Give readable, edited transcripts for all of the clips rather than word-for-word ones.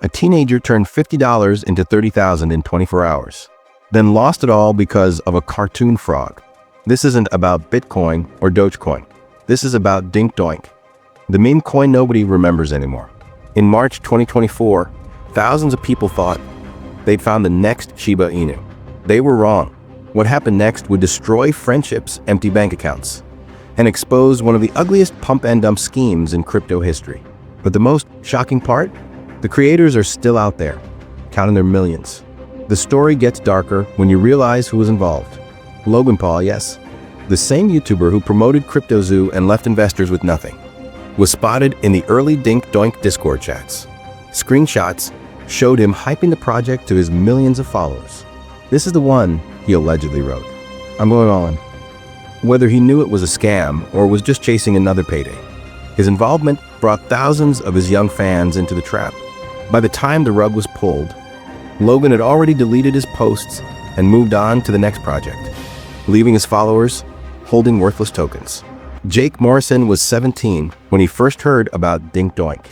A teenager turned $50 into $30,000 in 24 hours, then lost it all because of a cartoon frog. This isn't about Bitcoin or Dogecoin. This is about Dink Doink, the meme coin nobody remembers anymore. In March 2024, thousands of people thought they'd found the next Shiba Inu. They were wrong. What happened next would destroy friendships, empty bank accounts, and expose one of the ugliest pump and dump schemes in crypto history. But the most shocking part? The creators are still out there, counting their millions. The story gets darker when you realize who was involved. Logan Paul, yes, the same YouTuber who promoted CryptoZoo and left investors with nothing, was spotted in the early Dink Doink Discord chats. Screenshots showed him hyping the project to his millions of followers. This is the one he allegedly wrote. I'm going all in. Whether he knew it was a scam or was just chasing another payday, his involvement brought thousands of his young fans into the trap. By the time the rug was pulled, Logan had already deleted his posts and moved on to the next project, leaving his followers holding worthless tokens. Jake Morrison was 17 when he first heard about Dink Doink.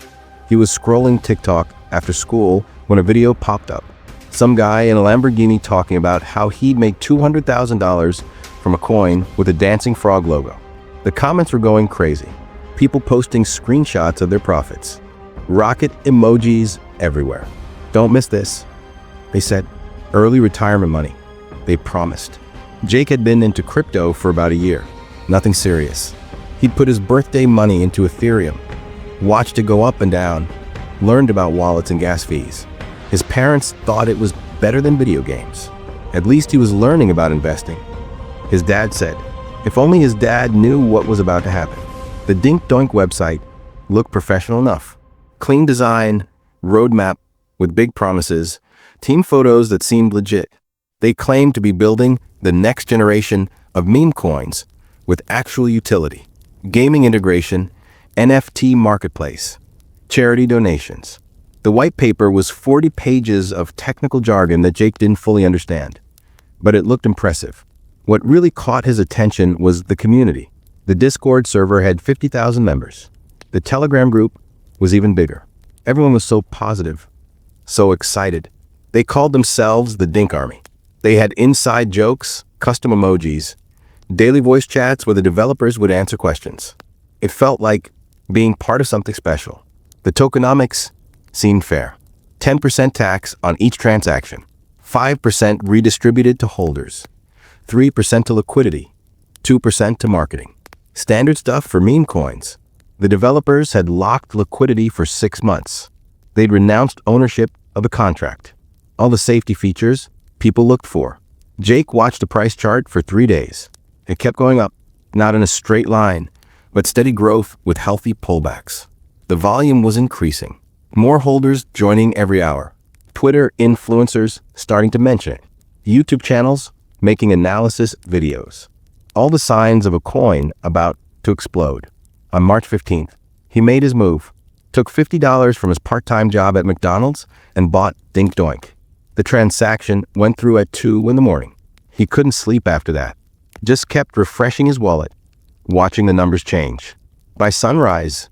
He was scrolling TikTok after school when a video popped up. Some guy in a Lamborghini talking about how he'd made $200,000 from a coin with a dancing frog logo. The comments were going crazy. People posting screenshots of their profits. Rocket emojis everywhere. Don't miss this. They said, early retirement money. They promised. Jake had been into crypto for about a year. Nothing serious. He'd put his birthday money into Ethereum, watched it go up and down, learned about wallets and gas fees. His parents thought it was better than video games. At least he was learning about investing. His dad said, if only his dad knew what was about to happen. The Dink Doink website looked professional enough. Clean design, roadmap with big promises, team photos that seemed legit. They claimed to be building the next generation of meme coins with actual utility, gaming integration, NFT marketplace, charity donations. The white paper was 40 pages of technical jargon that Jake didn't fully understand, but it looked impressive. What really caught his attention was the community. The Discord server had 50,000 members. The Telegram group was even bigger. Everyone was so positive, so excited. They called themselves the Dink Army. They had inside jokes, custom emojis, daily voice chats where the developers would answer questions. It felt like being part of something special. The tokenomics seemed fair. 10% tax on each transaction, 5% redistributed to holders, 3% to liquidity, 2% to marketing. Standard stuff for meme coins. The developers had locked liquidity for 6 months. They'd renounced ownership of the contract. All the safety features people looked for. Jake watched the price chart for 3 days. It kept going up, not in a straight line, but steady growth with healthy pullbacks. The volume was increasing. More holders joining every hour. Twitter influencers starting to mention it. YouTube channels making analysis videos. All the signs of a coin about to explode. On March 15th, he made his move, took $50 from his part-time job at McDonald's and bought Dink Doink. The transaction went through at 2 in the morning. He couldn't sleep after that. Just kept refreshing his wallet, watching the numbers change. By sunrise,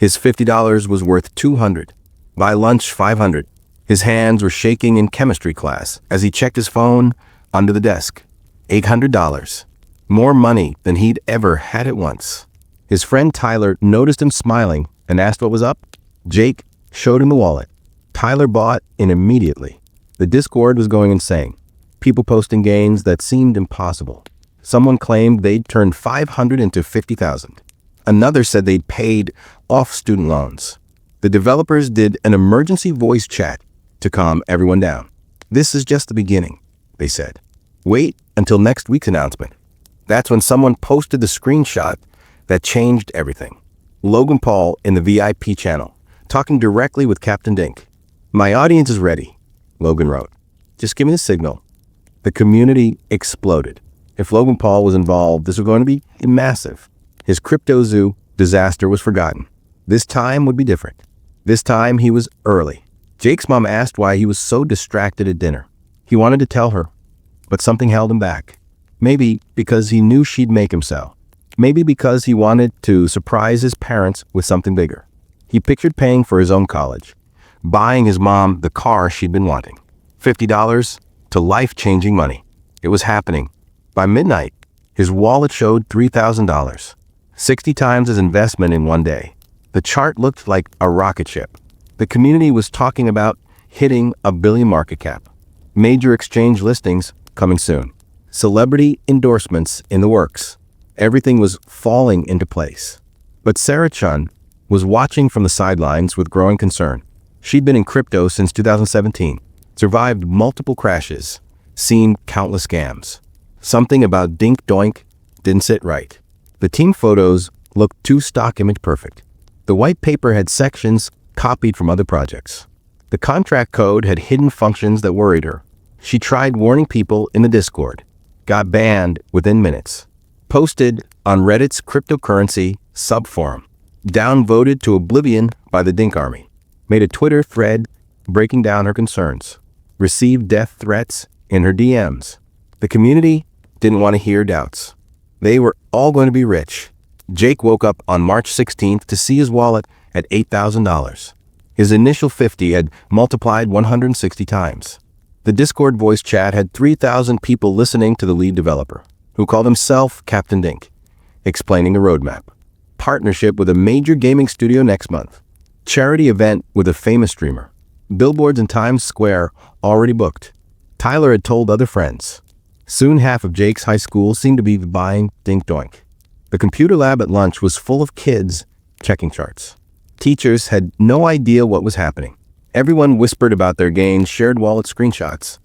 his $50 was worth $200. By lunch, $500. His hands were shaking in chemistry class as he checked his phone under the desk. $800. More money than he'd ever had at once. His friend Tyler noticed him smiling and asked what was up. Jake showed him the wallet. Tyler bought in immediately. The Discord was going insane. People posting gains that seemed impossible. Someone claimed they'd turned 500 into 50,000. Another said they'd paid off student loans. The developers did an emergency voice chat to calm everyone down. This is just the beginning, they said. Wait until next week's announcement. That's when someone posted the screenshot that changed everything. Logan Paul in the VIP channel, talking directly with Captain Dink. My audience is ready, Logan wrote. Just give me the signal. The community exploded. If Logan Paul was involved, this was going to be massive. His CryptoZoo disaster was forgotten. This time would be different. This time he was early. Jake's mom asked why he was so distracted at dinner. He wanted to tell her, but something held him back. Maybe because he knew she'd make him sell. Maybe because he wanted to surprise his parents with something bigger. He pictured paying for his own college, buying his mom the car she'd been wanting. $50 to life-changing money. It was happening. By midnight, his wallet showed $3,000. 60 times his investment in one day. The chart looked like a rocket ship. The community was talking about hitting $1 billion market cap. Major exchange listings coming soon. Celebrity endorsements in the works. Everything was falling into place. But Sarah Chun was watching from the sidelines with growing concern. She'd been in crypto since 2017, survived multiple crashes, seen countless scams. Something about Dink Doink didn't sit right. The team photos looked too stock image perfect. The white paper had sections copied from other projects. The contract code had hidden functions that worried her. She tried warning people in the Discord, got banned within minutes. Posted on Reddit's cryptocurrency subforum, downvoted to oblivion by the Dink Army. Made a Twitter thread breaking down her concerns. Received death threats in her DMs. The community didn't want to hear doubts. They were all going to be rich. Jake woke up on March 16th to see his wallet at $8,000. His initial 50 had multiplied 160 times. The Discord voice chat had 3,000 people listening to the lead developer, who called himself Captain Dink, explaining the roadmap. Partnership with a major gaming studio next month. Charity event with a famous streamer. Billboards in Times Square already booked. Tyler had told other friends. Soon half of Jake's high school seemed to be buying Dink Doink. The computer lab at lunch was full of kids checking charts. Teachers had no idea what was happening. Everyone whispered about their gains, shared wallet screenshots,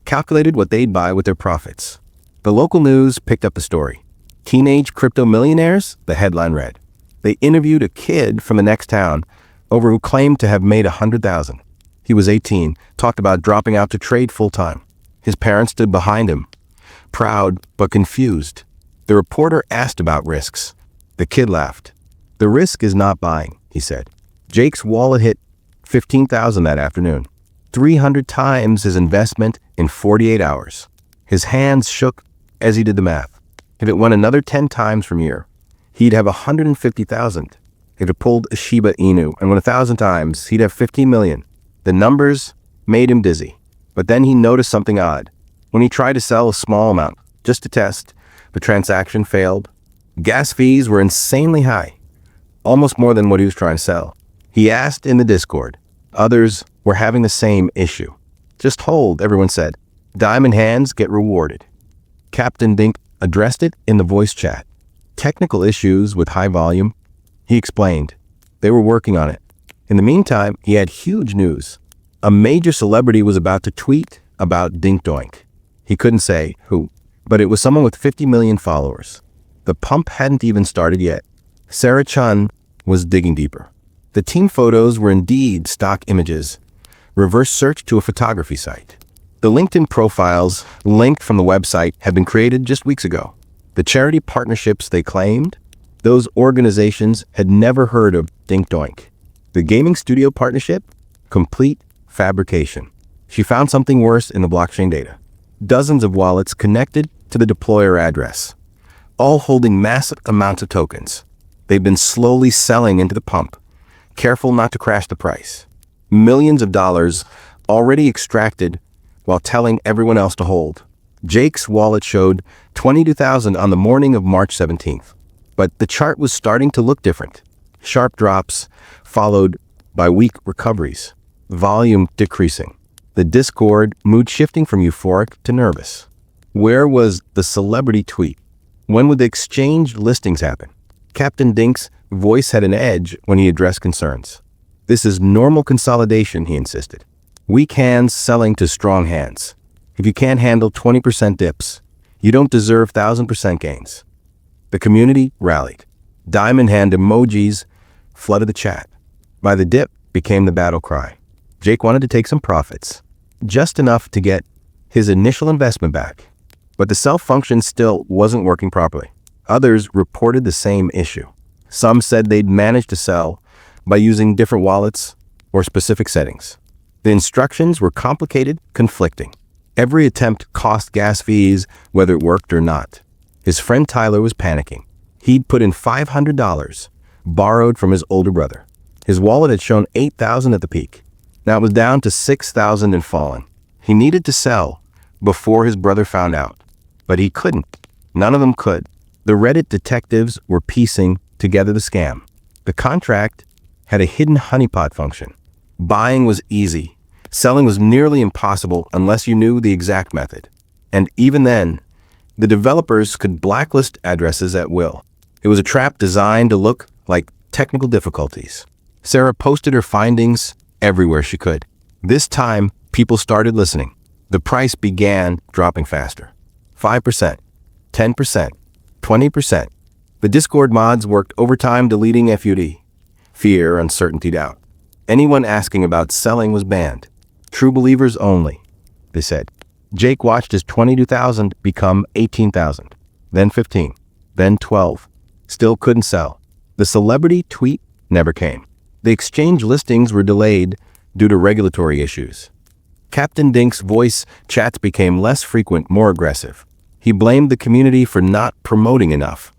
calculated what they'd buy with their profits. The local news picked up the story. Teenage crypto millionaires, the headline read. They interviewed a kid from the next town over who claimed to have made $100,000. He was 18, talked about dropping out to trade full-time. His parents stood behind him, proud but confused. The reporter asked about risks. The kid laughed. The risk is not buying, he said. Jake's wallet hit $15,000 that afternoon, 300 times his investment in 48 hours. His hands shook as he did the math. If it went another 10 times from here, he'd have $150,000. If it pulled a Shiba Inu and went 1,000 times, he'd have $15 million. The numbers made him dizzy. But then he noticed something odd. When he tried to sell a small amount, just to test, the transaction failed. Gas fees were insanely high, almost more than what he was trying to sell. He asked in the Discord. Others were having the same issue. Just hold, everyone said. Diamond hands get rewarded. Captain Dink addressed it in the voice chat. Technical issues with high volume. He explained. They were working on it. In the meantime, he had huge news. A major celebrity was about to tweet about Dink Doink. He couldn't say who, but it was someone with 50 million followers. The pump hadn't even started yet. Sarah Chun was digging deeper. The team photos were indeed stock images, reverse search to a photography site. The LinkedIn profiles linked from the website had been created just weeks ago. The charity partnerships they claimed, those organizations had never heard of Dink Doink. The gaming studio partnership, complete fabrication. She found something worse in the blockchain data. Dozens of wallets connected to the deployer address, all holding massive amounts of tokens. They've been slowly selling into the pump, careful not to crash the price. Millions of dollars already extracted while telling everyone else to hold. Jake's wallet showed $22,000 on the morning of March 17th, but the chart was starting to look different. Sharp drops followed by weak recoveries, volume decreasing. The Discord mood shifting from euphoric to nervous. Where was the celebrity tweet? When would the exchange listings happen? Captain Dink's voice had an edge when he addressed concerns. This is normal consolidation, he insisted. Weak hands selling to strong hands. If you can't handle 20% dips, you don't deserve 1,000% gains. The community rallied. Diamond hand emojis flooded the chat. By the dip became the battle cry. Jake wanted to take some profits, just enough to get his initial investment back. But the self-function still wasn't working properly. Others reported the same issue. Some said they'd managed to sell by using different wallets or specific settings. The instructions were complicated, conflicting. Every attempt cost gas fees, whether it worked or not. His friend Tyler was panicking. He'd put in $500, borrowed from his older brother. His wallet had shown $8,000 at the peak. Now it was down to 6,000 and fallen. He needed to sell before his brother found out. But he couldn't. None of them could. The Reddit detectives were piecing together the scam. The contract had a hidden honeypot function. Buying was easy. Selling was nearly impossible unless you knew the exact method. And even then, the developers could blacklist addresses at will. It was a trap designed to look like technical difficulties. Sarah posted her findings everywhere she could. This time, people started listening. The price began dropping faster. 5%, 10%, 20%. The Discord mods worked overtime deleting FUD. Fear, uncertainty, doubt. Anyone asking about selling was banned. True believers only, they said. Jake watched his 22,000 become 18,000, then 15, then 12. Still couldn't sell. The celebrity tweet never came. The exchange listings were delayed due to regulatory issues. Captain Dink's voice chats became less frequent, more aggressive. He blamed the community for not promoting enough,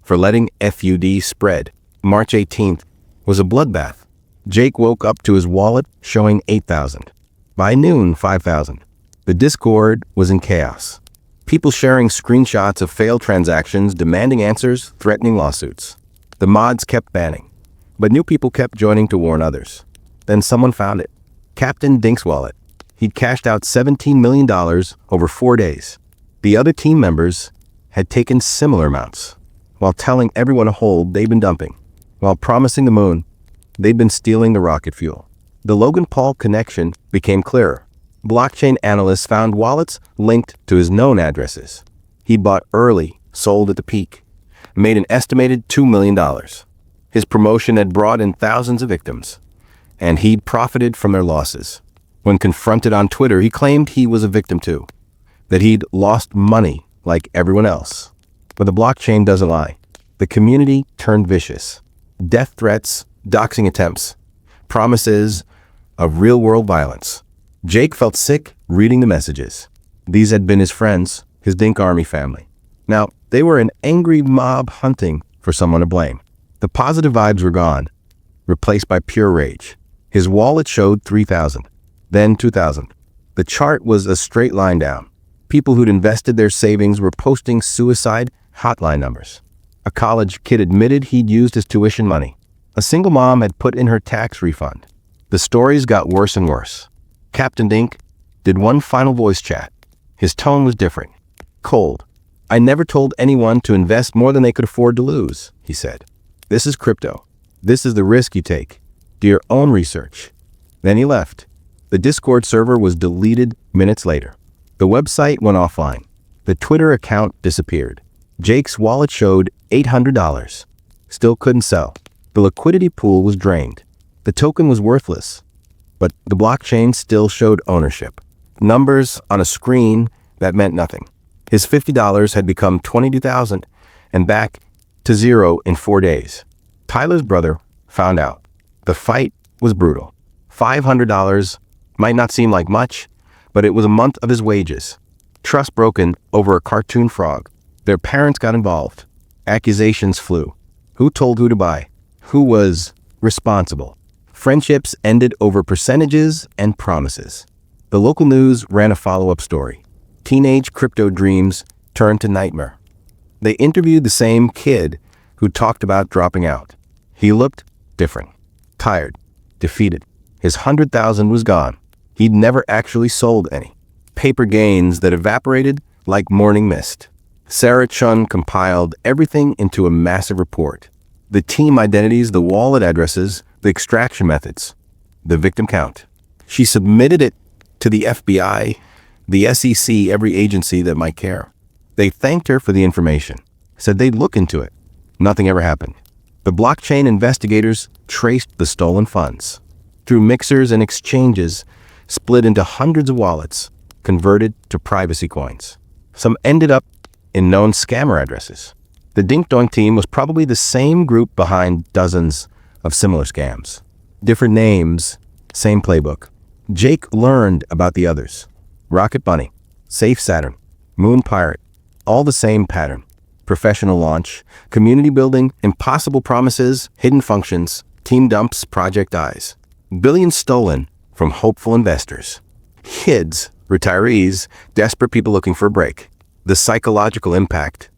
for letting FUD spread. March 18th was a bloodbath. Jake woke up to his wallet showing 8,000. By noon, 5,000. The Discord was in chaos. People sharing screenshots of failed transactions, demanding answers, threatening lawsuits. The mods kept banning, but new people kept joining to warn others. Then someone found it. Captain Dink's wallet. He'd cashed out $17 million over 4 days. The other team members had taken similar amounts, while telling everyone to hold they'd been dumping. While promising the moon, they'd been stealing the rocket fuel. The Logan Paul connection became clearer. Blockchain analysts found wallets linked to his known addresses. He bought early, sold at the peak, made an estimated $2 million. His promotion had brought in thousands of victims, and he'd profited from their losses. When confronted on Twitter, he claimed he was a victim too, that he'd lost money like everyone else. But the blockchain doesn't lie. The community turned vicious. Death threats, doxing attempts, promises of real-world violence. Jake felt sick reading the messages. These had been his friends, his Dink Army family. Now, they were an angry mob hunting for someone to blame. The positive vibes were gone, replaced by pure rage. His wallet showed 3,000, then 2,000. The chart was a straight line down. People who'd invested their savings were posting suicide hotline numbers. A college kid admitted he'd used his tuition money. A single mom had put in her tax refund. The stories got worse and worse. Captain Dink did one final voice chat. His tone was different. Cold. "I never told anyone to invest more than they could afford to lose," he said. "This is crypto. This is the risk you take. Do your own research." Then he left. The Discord server was deleted minutes later. The website went offline. The Twitter account disappeared. Jake's wallet showed $800. Still couldn't sell. The liquidity pool was drained. The token was worthless. But the blockchain still showed ownership. Numbers on a screen that meant nothing. His $50 had become 22,000 and back to zero in 4 days. Tyler's brother found out. The fight was brutal. $500 might not seem like much, but it was a month of his wages. Trust broken over a cartoon frog. Their parents got involved. Accusations flew. Who told who to buy? Who was responsible? Friendships ended over percentages and promises. The local news ran a follow-up story. Teenage crypto dreams turned to nightmare. They interviewed the same kid who talked about dropping out. He looked different, tired, defeated. His 100,000 was gone. He'd never actually sold any. Paper gains that evaporated like morning mist. Sarah Chun compiled everything into a massive report. The team identities, the wallet addresses, the extraction methods, the victim count. She submitted it to the FBI, the SEC, every agency that might care. They thanked her for the information, said they'd look into it. Nothing ever happened. The blockchain investigators traced the stolen funds through mixers and exchanges, split into hundreds of wallets, converted to privacy coins. Some ended up in known scammer addresses. The Dink Doink team was probably the same group behind dozens of similar scams. Different names, same playbook. Jake learned about the others. Rocket Bunny, Safe Saturn, Moon Pirate, all the same pattern. Professional launch, community building, impossible promises, hidden functions, team dumps, project dies. Billions stolen from hopeful investors. Kids, retirees, desperate people looking for a break. The psychological impact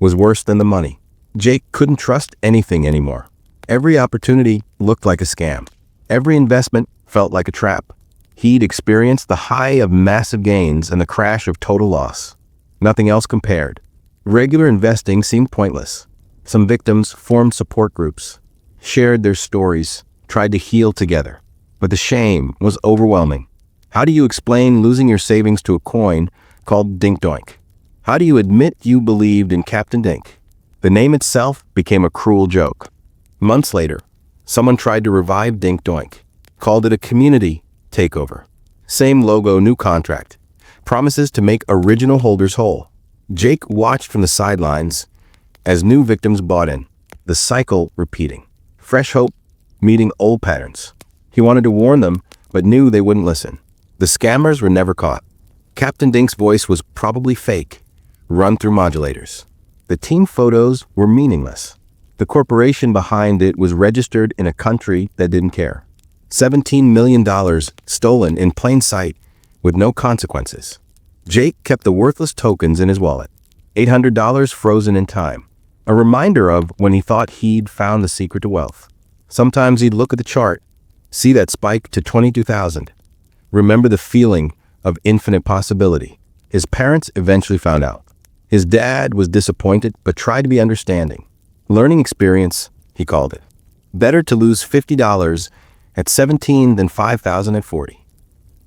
was worse than the money. Jake couldn't trust anything anymore. Every opportunity looked like a scam. Every investment felt like a trap. He'd experienced the high of massive gains and the crash of total loss. Nothing else compared. Regular investing seemed pointless. Some victims formed support groups, shared their stories, tried to heal together. But the shame was overwhelming. How do you explain losing your savings to a coin called Dink Doink? How do you admit you believed in Captain Dink? The name itself became a cruel joke. Months later, someone tried to revive Dink Doink, called it a community takeover. Same logo, new contract. Promises to make original holders whole. Jake watched from the sidelines as new victims bought in. The cycle repeating. Fresh hope meeting old patterns. He wanted to warn them, but knew they wouldn't listen. The scammers were never caught. Captain Dink's voice was probably fake, run through modulators. The team photos were meaningless. The corporation behind it was registered in a country that didn't care. $17 million stolen in plain sight with no consequences. Jake kept the worthless tokens in his wallet. $800 frozen in time. A reminder of when he thought he'd found the secret to wealth. Sometimes he'd look at the chart, see that spike to 22,000. Remember the feeling of infinite possibility. His parents eventually found out. His dad was disappointed but tried to be understanding. Learning experience, he called it. Better to lose $50 at 17 than 5,000 at 40.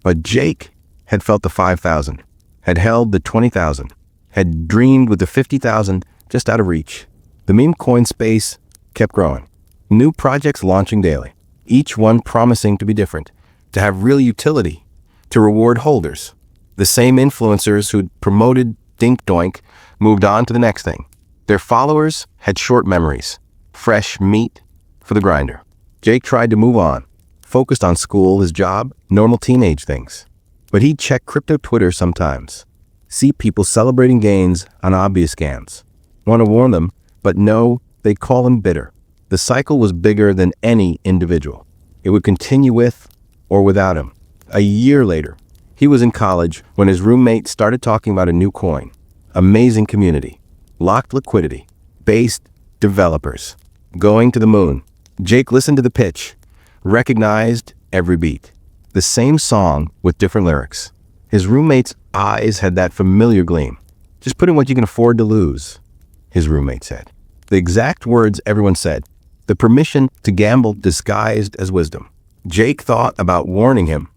But Jake had felt the 5,000, had held the 20,000, had dreamed with the 50,000 just out of reach. The meme coin space kept growing. New projects launching daily, each one promising to be different, to have real utility, to reward holders. The same influencers who'd promoted Dink Doink moved on to the next thing. Their followers had short memories, fresh meat for the grinder. Jake tried to move on, focused on school, his job, normal teenage things. But he'd check crypto Twitter sometimes, see people celebrating gains on obvious scams. Want to warn them, but no, they'd call him bitter. The cycle was bigger than any individual. It would continue with or without him. A year later, he was in college when his roommate started talking about a new coin. Amazing community, locked liquidity, based developers, going to the moon. Jake listened to the pitch, recognized every beat. The same song with different lyrics. His roommate's eyes had that familiar gleam. Just put in what you can afford to lose, his roommate said. The exact words everyone said. The permission to gamble disguised as wisdom. Jake thought about warning him,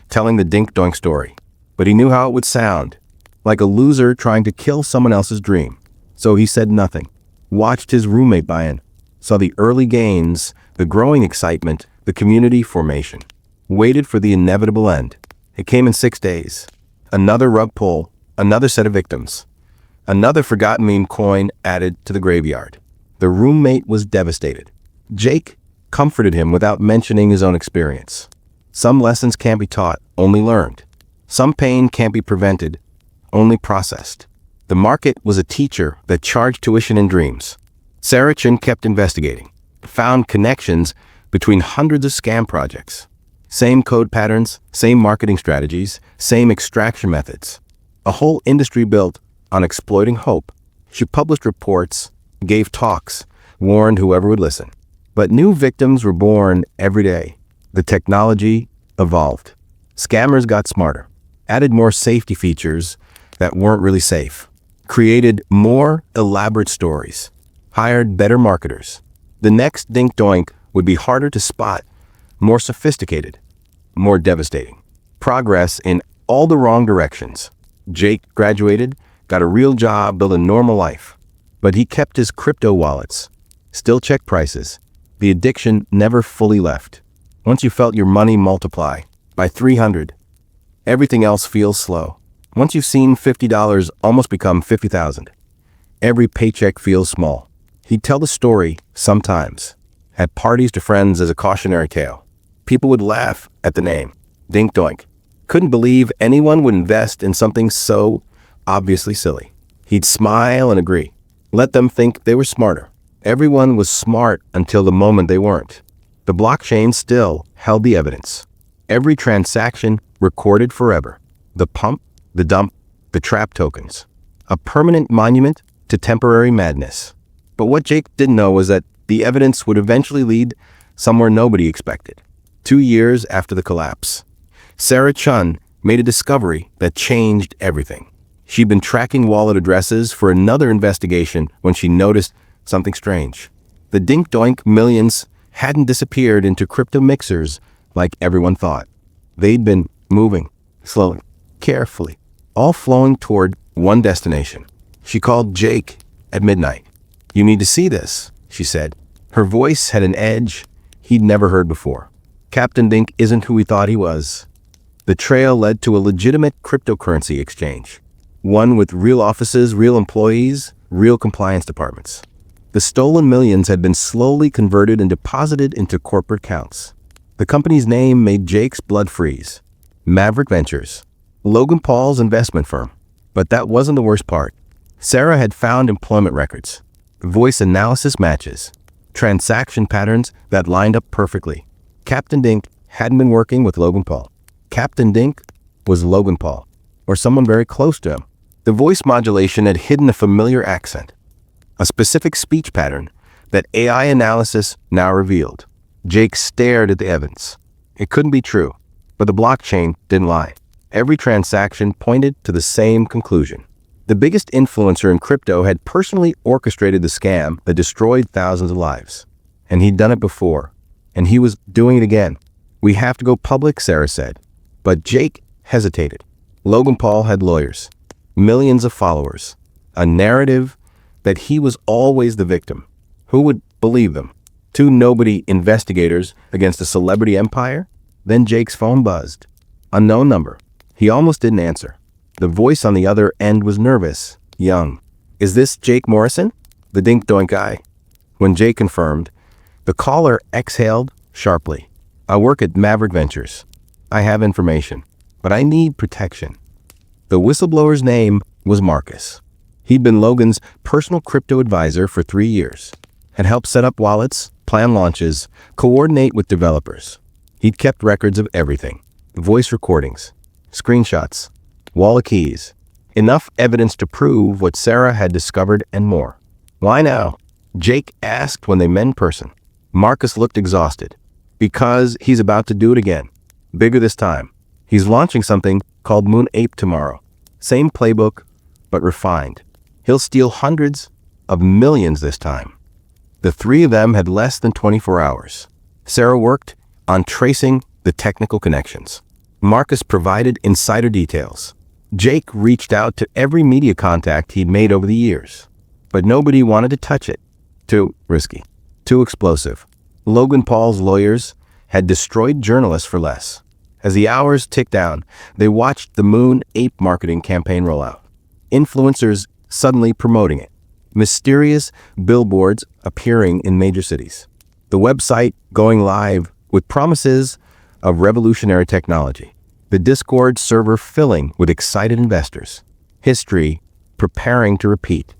telling the Dink Doink story, but he knew how it would sound, like a loser trying to kill someone else's dream. So he said nothing, watched his roommate buy in, saw the early gains, the growing excitement, the community formation, waited for the inevitable end. It came in 6 days. Another rug pull, another set of victims, another forgotten meme coin added to the graveyard. The roommate was devastated. Jake comforted him without mentioning his own experience. Some lessons can't be taught, only learned. Some pain can't be prevented, only processed. The market was a teacher that charged tuition in dreams. Saracen kept investigating, found connections between hundreds of scam projects. Same code patterns, same marketing strategies, same extraction methods. A whole industry built on exploiting hope. She published reports, gave talks, warned whoever would listen. But new victims were born every day. The technology evolved. Scammers got smarter, added more safety features that weren't really safe, created more elaborate stories, hired better marketers. The next Dink Doink would be harder to spot, more sophisticated, more devastating. Progress in all the wrong directions. Jake graduated, got a real job, built a normal life. But he kept his crypto wallets, still checked prices. The addiction never fully left. Once you felt your money multiply by 300, everything else feels slow. Once you've seen $50 almost become 50,000, every paycheck feels small. He'd tell the story sometimes, at parties to friends as a cautionary tale. People would laugh at the name, Dink Doink. Couldn't believe anyone would invest in something so obviously silly. He'd smile and agree. Let them think they were smarter. Everyone was smart until the moment they weren't. The blockchain still held the evidence. Every transaction recorded forever. The pump, the dump, the trap tokens. A permanent monument to temporary madness. But what Jake didn't know was that the evidence would eventually lead somewhere nobody expected. 2 years after the collapse, Sarah Chun made a discovery that changed everything. She'd been tracking wallet addresses for another investigation when she noticed something strange. The Dink Doink millions hadn't disappeared into crypto mixers like everyone thought. They'd been moving, slowly, carefully, all flowing toward one destination. She called Jake at midnight. "You need to see this," she said. Her voice had an edge he'd never heard before. "Captain Dink isn't who we thought he was." The trail led to a legitimate cryptocurrency exchange. One with real offices, real employees, real compliance departments. The stolen millions had been slowly converted and deposited into corporate accounts. The company's name made Jake's blood freeze. Maverick Ventures, Logan Paul's investment firm. But that wasn't the worst part. Sarah had found employment records, voice analysis matches, transaction patterns that lined up perfectly. Captain Dink hadn't been working with Logan Paul. Captain Dink was Logan Paul, or someone very close to him. The voice modulation had hidden a familiar accent, a specific speech pattern that AI analysis now revealed. Jake stared at the evidence. It couldn't be true, but the blockchain didn't lie. Every transaction pointed to the same conclusion. The biggest influencer in crypto had personally orchestrated the scam that destroyed thousands of lives. And he'd done it before, and he was doing it again. "We have to go public," Sarah said. But Jake hesitated. Logan Paul had lawyers, millions of followers, a narrative that he was always the victim. Who would believe them? 2 nobody investigators against a celebrity empire? Then Jake's phone buzzed. Unknown number. He almost didn't answer. The voice on the other end was nervous, young. "Is this Jake Morrison, the Dink Doink guy?" When Jake confirmed, the caller exhaled sharply. "I work at Maverick Ventures. I have information, but I need protection." The whistleblower's name was Marcus. He'd been Logan's personal crypto advisor for 3 years, had helped set up wallets, plan launches, coordinate with developers. He'd kept records of everything: voice recordings, screenshots, wallet keys, enough evidence to prove what Sarah had discovered and more. "Why now?" Jake asked when they met in person. Marcus looked exhausted. "Because he's about to do it again. Bigger this time. He's launching something called Moon Ape tomorrow. Same playbook, but refined. He'll steal hundreds of millions this time." The 3 of them had less than 24 hours. Sarah worked on tracing the technical connections. Marcus provided insider details. Jake reached out to every media contact he'd made over the years. But nobody wanted to touch it. Too risky. Too explosive. Logan Paul's lawyers had destroyed journalists for less. As the hours ticked down, they watched the Moon Ape marketing campaign roll out. Influencers suddenly promoting it. Mysterious billboards appearing in major cities. The website going live with promises of revolutionary technology. The Discord server filling with excited investors. History preparing to repeat.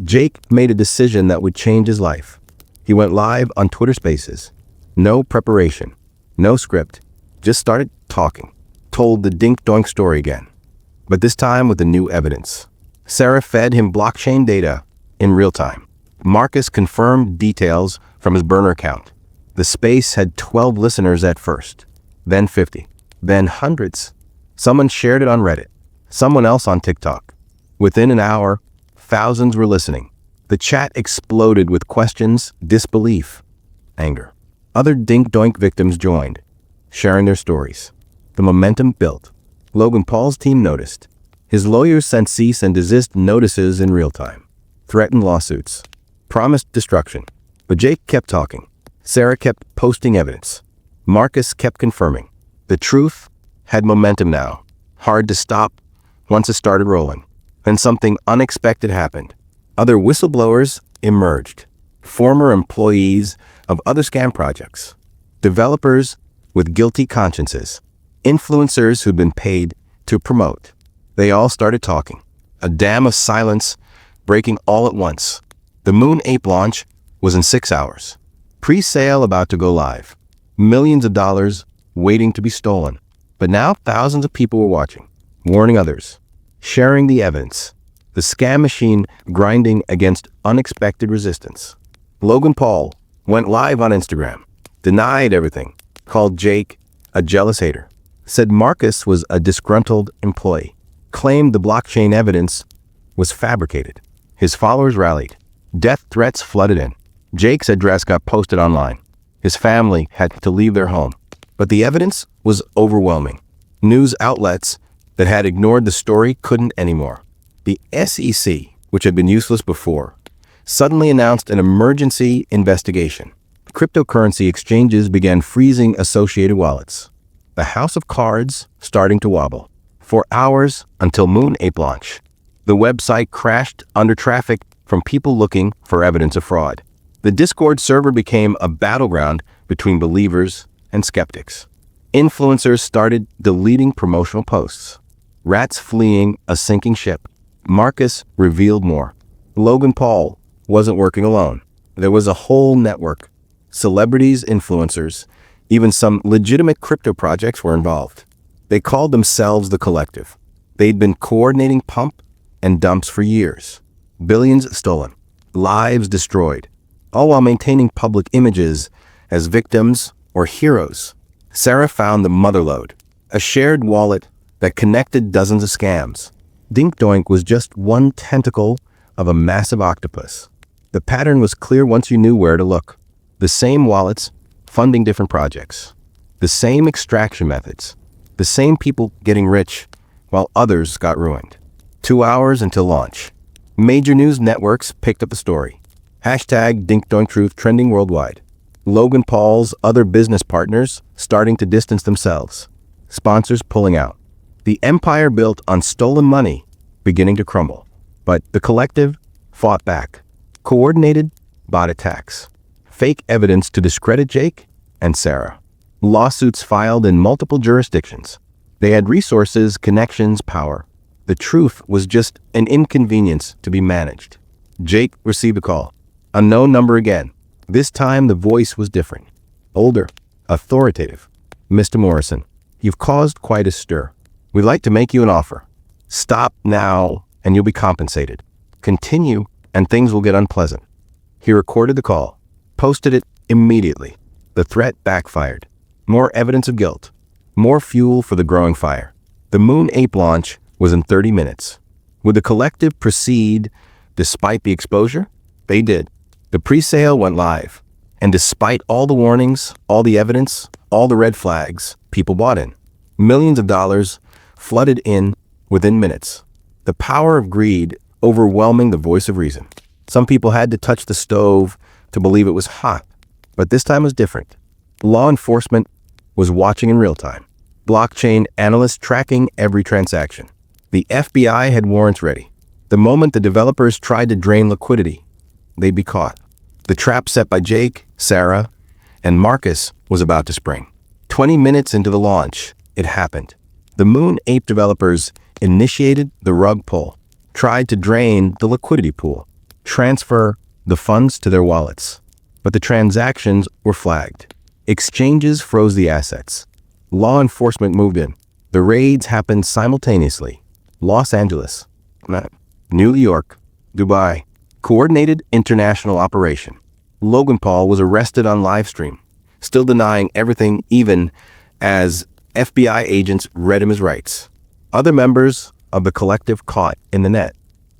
Jake made a decision that would change his life. He went live on Twitter Spaces. No preparation, no script, just started talking. Told the Dink Doink story again, but this time with the new evidence. Sarah fed him blockchain data in real time. Marcus confirmed details from his burner account. The space had 12 listeners at first, then 50, then hundreds. Someone shared it on Reddit, someone else on TikTok. Within an hour, thousands were listening. The chat exploded with questions, disbelief, anger. Other Dink Doink victims joined, sharing their stories. The momentum built. Logan Paul's team noticed. His lawyers sent cease and desist notices in real time. Threatened lawsuits. Promised destruction. But Jake kept talking. Sarah kept posting evidence. Marcus kept confirming. The truth had momentum now. Hard to stop once it started rolling. Then something unexpected happened. Other whistleblowers emerged. Former employees of other scam projects. Developers with guilty consciences. Influencers who'd been paid to promote. They all started talking. A dam of silence breaking all at once. The Moon Ape launch was in 6 hours. Pre-sale about to go live. Millions of dollars waiting to be stolen. But now thousands of people were watching, warning others, sharing the evidence, the scam machine grinding against unexpected resistance. Logan Paul went live on Instagram, denied everything, called Jake a jealous hater, said Marcus was a disgruntled employee, claimed the blockchain evidence was fabricated. His followers rallied. Death threats flooded in. Jake's address got posted online. His family had to leave their home. But the evidence was overwhelming. News outlets that had ignored the story couldn't anymore. The SEC, which had been useless before, suddenly announced an emergency investigation. Cryptocurrency exchanges began freezing associated wallets. The house of cards starting to wobble. For hours until Moon Ape launch, the website crashed under traffic from people looking for evidence of fraud. The Discord server became a battleground between believers and skeptics. Influencers started deleting promotional posts. Rats fleeing a sinking ship. Marcus revealed more. Logan Paul wasn't working alone. There was a whole network. Celebrities, influencers, even some legitimate crypto projects were involved. They called themselves the Collective. They'd been coordinating pump and dumps for years. Billions stolen. Lives destroyed. All while maintaining public images as victims or heroes. Sarah found the motherlode, a shared wallet that connected dozens of scams. Dink Doink was just one tentacle of a massive octopus. The pattern was clear once you knew where to look. The same wallets funding different projects. The same extraction methods. The same people getting rich while others got ruined. 2 hours until launch. Major news networks picked up the story. Hashtag Dink Doink Truth trending worldwide. Logan Paul's other business partners starting to distance themselves. Sponsors pulling out. The empire built on stolen money beginning to crumble. But the Collective fought back. Coordinated bot attacks. Fake evidence to discredit Jake and Sarah. Lawsuits filed in multiple jurisdictions. They had resources, connections, power. The truth was just an inconvenience to be managed. Jake received a call. Unknown number again. This time the voice was different. Older. Authoritative. Mr. Morrison, you've caused quite a stir. We'd like to make you an offer. Stop now and you'll be compensated. Continue and things will get unpleasant. He recorded the call. Posted it immediately. The threat backfired. More evidence of guilt. More fuel for the growing fire. The Moon Ape launch was in 30 minutes. Would the Collective proceed despite the exposure? They did. The pre-sale went live. And despite all the warnings, all the evidence, all the red flags, people bought in. Millions of dollars flooded in within minutes. The power of greed overwhelming the voice of reason. Some people had to touch the stove to believe it was hot. But this time was different. Law enforcement was watching in real time. Blockchain analysts tracking every transaction. The FBI had warrants ready. The moment the developers tried to drain liquidity, they'd be caught. The trap set by Jake, Sarah, and Marcus was about to spring. 20 minutes into the launch, it happened. The Moon Ape developers initiated the rug pull, tried to drain the liquidity pool, transfer the funds to their wallets. But the transactions were flagged. Exchanges froze the assets. Law enforcement moved in. The raids happened simultaneously. Los Angeles, New York, Dubai. Coordinated international operation. Logan Paul was arrested on live stream, still denying everything even as FBI agents read him his rights. Other members of the Collective caught in the net.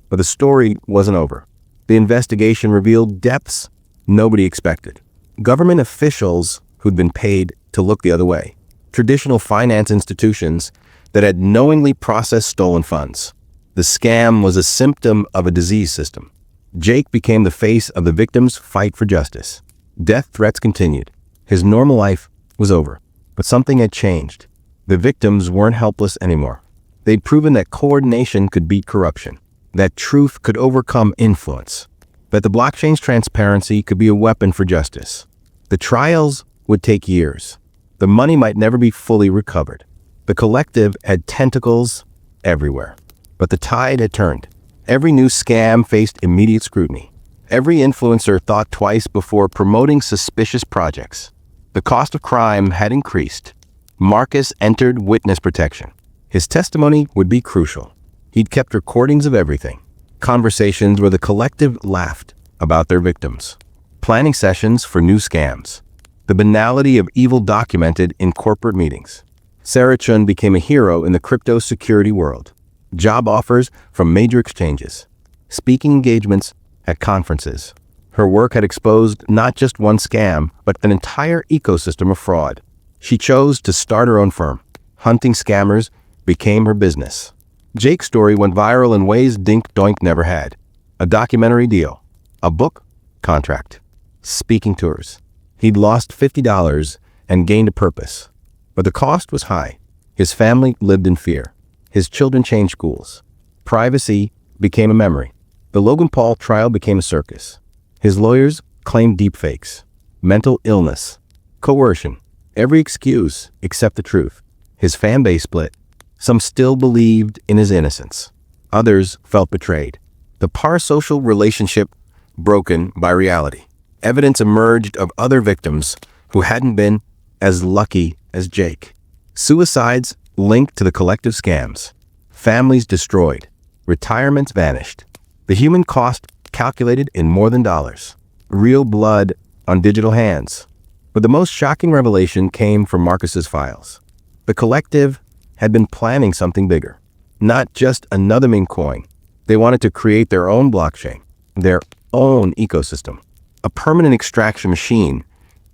But the story wasn't over. The investigation revealed depths nobody expected. Government officials who'd been paid to look the other way. Traditional finance institutions that had knowingly processed stolen funds. The scam was a symptom of a disease system. Jake became the face of the victims' fight for justice. Death threats continued. His normal life was over. But something had changed. The victims weren't helpless anymore. They'd proven that coordination could beat corruption. That truth could overcome influence. That the blockchain's transparency could be a weapon for justice. The trials would take years. The money might never be fully recovered. The Collective had tentacles everywhere. But the tide had turned. Every new scam faced immediate scrutiny. Every influencer thought twice before promoting suspicious projects. The cost of crime had increased. Marcus entered witness protection. His testimony would be crucial. He'd kept recordings of everything. Conversations where the collective laughed about their victims. Planning sessions for new scams. The banality of evil documented in corporate meetings. Sarah Chun became a hero in the crypto security world. Job offers from major exchanges. Speaking engagements at conferences. Her work had exposed not just one scam, but an entire ecosystem of fraud. She chose to start her own firm. Hunting scammers became her business. Jake's story went viral in ways Dink Doink never had. A documentary deal. A book contract. Speaking tours. He'd lost $50 and gained a purpose. But the cost was high. His family lived in fear. His children changed schools. Privacy became a memory. The Logan Paul trial became a circus. His lawyers claimed deepfakes, mental illness, coercion, every excuse except the truth. His fan base split. Some still believed in his innocence. Others felt betrayed. The parasocial relationship broken by reality. Evidence emerged of other victims who hadn't been as lucky as Jake. Suicides linked to the collective scams. Families destroyed. Retirements vanished. The human cost calculated in more than dollars. Real blood on digital hands. But the most shocking revelation came from Marcus's files. The collective had been planning something bigger. Not just another meme coin. They wanted to create their own blockchain, their own ecosystem. A permanent extraction machine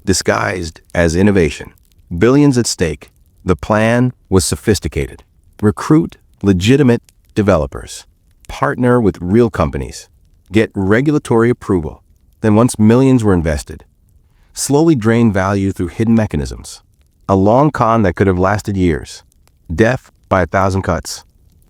disguised as innovation. Billions at stake. The plan was sophisticated. Recruit legitimate developers. Partner with real companies. Get regulatory approval. Then once millions were invested, slowly drain value through hidden mechanisms. A long con that could have lasted years. Death by 1,000 cuts.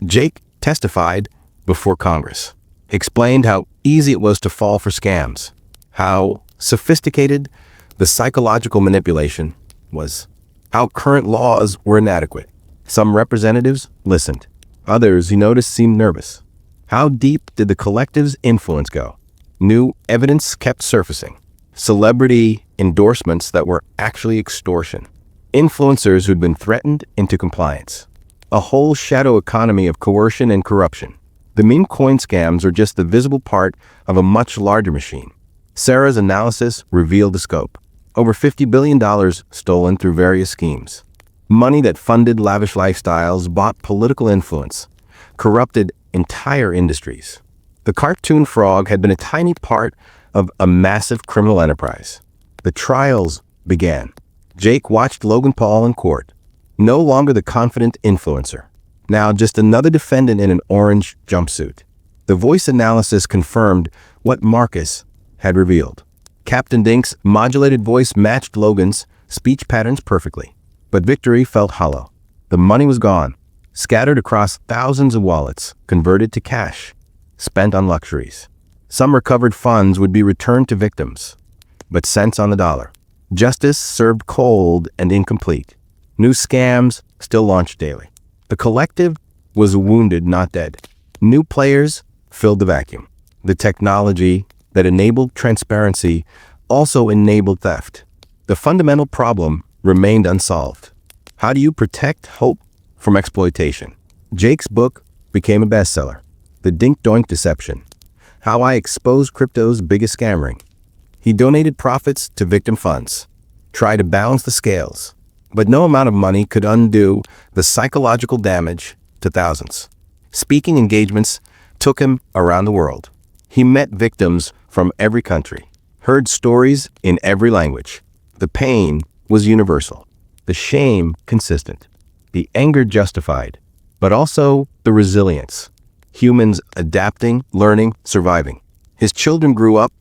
Jake testified before Congress. Explained how easy it was to fall for scams. How sophisticated the psychological manipulation was. How current laws were inadequate. Some representatives listened. Others, he noticed, seemed nervous. How deep did the collective's influence go? New evidence kept surfacing. Celebrity endorsements that were actually extortion. Influencers who'd been threatened into compliance. A whole shadow economy of coercion and corruption. The meme coin scams are just the visible part of a much larger machine. Sarah's analysis revealed the scope. Over $50 billion stolen through various schemes. Money that funded lavish lifestyles, bought political influence, corrupted entire industries. The cartoon frog had been a tiny part of a massive criminal enterprise. The trials began. Jake watched Logan Paul in court. No longer the confident influencer. Now just another defendant in an orange jumpsuit. The voice analysis confirmed what Marcus had revealed. Captain Dink's modulated voice matched Logan's speech patterns perfectly. But victory felt hollow. The money was gone, scattered across thousands of wallets, converted to cash, spent on luxuries. Some recovered funds would be returned to victims, but cents on the dollar. Justice served cold and incomplete. New scams still launched daily. The collective was wounded, not dead. New players filled the vacuum. The technology that enabled transparency also enabled theft. The fundamental problem remained unsolved. How do you protect hope from exploitation? Jake's book became a bestseller. The Dink Doink Deception. How I Exposed Crypto's Biggest Scam Ring. He donated profits to victim funds. Tried to balance the scales. But no amount of money could undo the psychological damage to thousands. Speaking engagements took him around the world. He met victims from every country. Heard stories in every language. The pain was universal. The shame consistent. The anger justified. But also the resilience. Humans adapting, learning, surviving. His children grew up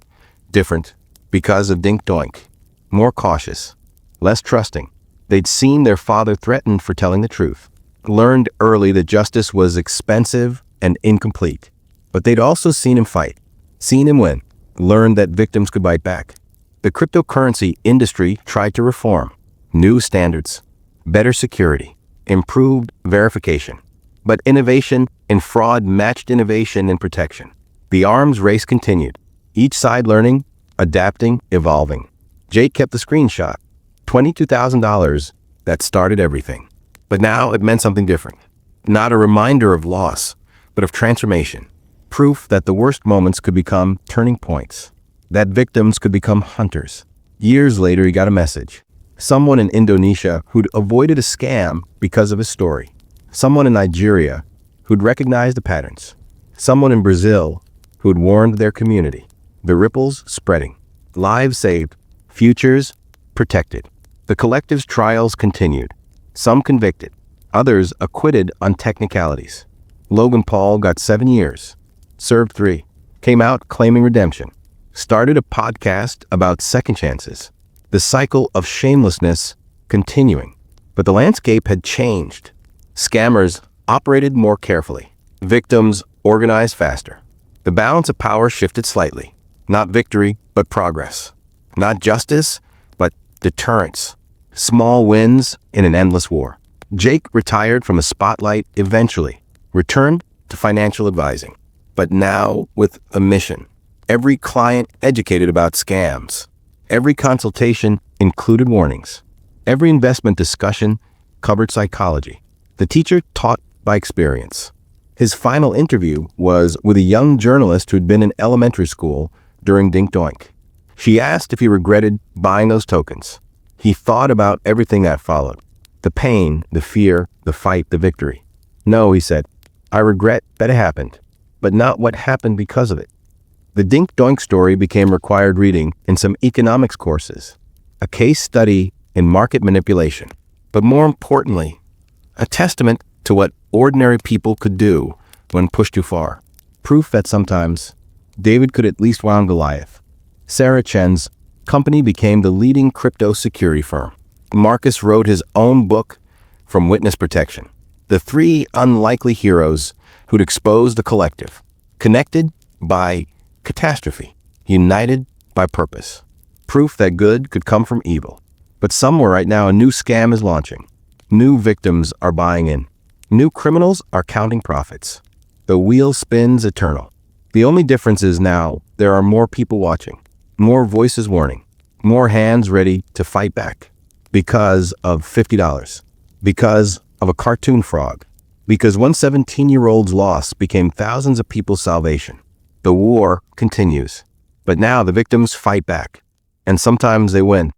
different because of Dink Doink. More cautious. Less trusting. They'd seen their father threatened for telling the truth. Learned early that justice was expensive and incomplete. But they'd also seen him fight. Seen him win. Learned that victims could bite back. The cryptocurrency industry tried to reform. New standards. Better security. Improved verification. But innovation in fraud matched innovation in protection. The arms race continued. Each side learning, adapting, evolving. Jake kept the screenshot. $22,000 that started everything. But now it meant something different. Not a reminder of loss, but of transformation. Proof that the worst moments could become turning points. That victims could become hunters. Years later, he got a message. Someone in Indonesia who'd avoided a scam because of his story. Someone in Nigeria who'd recognized the patterns. Someone in Brazil who'd warned their community. The ripples spreading. Lives saved. Futures protected. The collective's trials continued. Some convicted. Others acquitted on technicalities. Logan Paul got 7 years. Served 3. Came out claiming redemption. Started a podcast about second chances. The cycle of shamelessness continuing. But the landscape had changed. Scammers operated more carefully. Victims organized faster. The balance of power shifted slightly. Not victory, but progress. Not justice, but deterrence. Small wins in an endless war. Jake retired from the spotlight eventually. Returned to financial advising. But now with a mission. Every client educated about scams. Every consultation included warnings. Every investment discussion covered psychology. The teacher taught by experience. His final interview was with a young journalist who'd been in elementary school during Dink Doink. She asked if he regretted buying those tokens. He thought about everything that followed. The pain, the fear, the fight, the victory. No, he said, I regret that it happened, but not what happened because of it. The Dink Doink story became required reading in some economics courses, a case study in market manipulation, but more importantly, a testament to what ordinary people could do when pushed too far. Proof that sometimes David could at least wound Goliath. Sarah Chen's company became the leading crypto security firm. Marcus wrote his own book, From Witness Protection. The 3 unlikely heroes who'd exposed the collective, connected by catastrophe, united by purpose. Proof that good could come from evil. But somewhere right now, a new scam is launching. New victims are buying in. New criminals are counting profits. The wheel spins eternal. The only difference is now there are more people watching, more voices warning, more hands ready to fight back. Because of $50. Because of a cartoon frog. Because one 17-year-old's loss became thousands of people's salvation. The war continues. But now the victims fight back. And sometimes they win.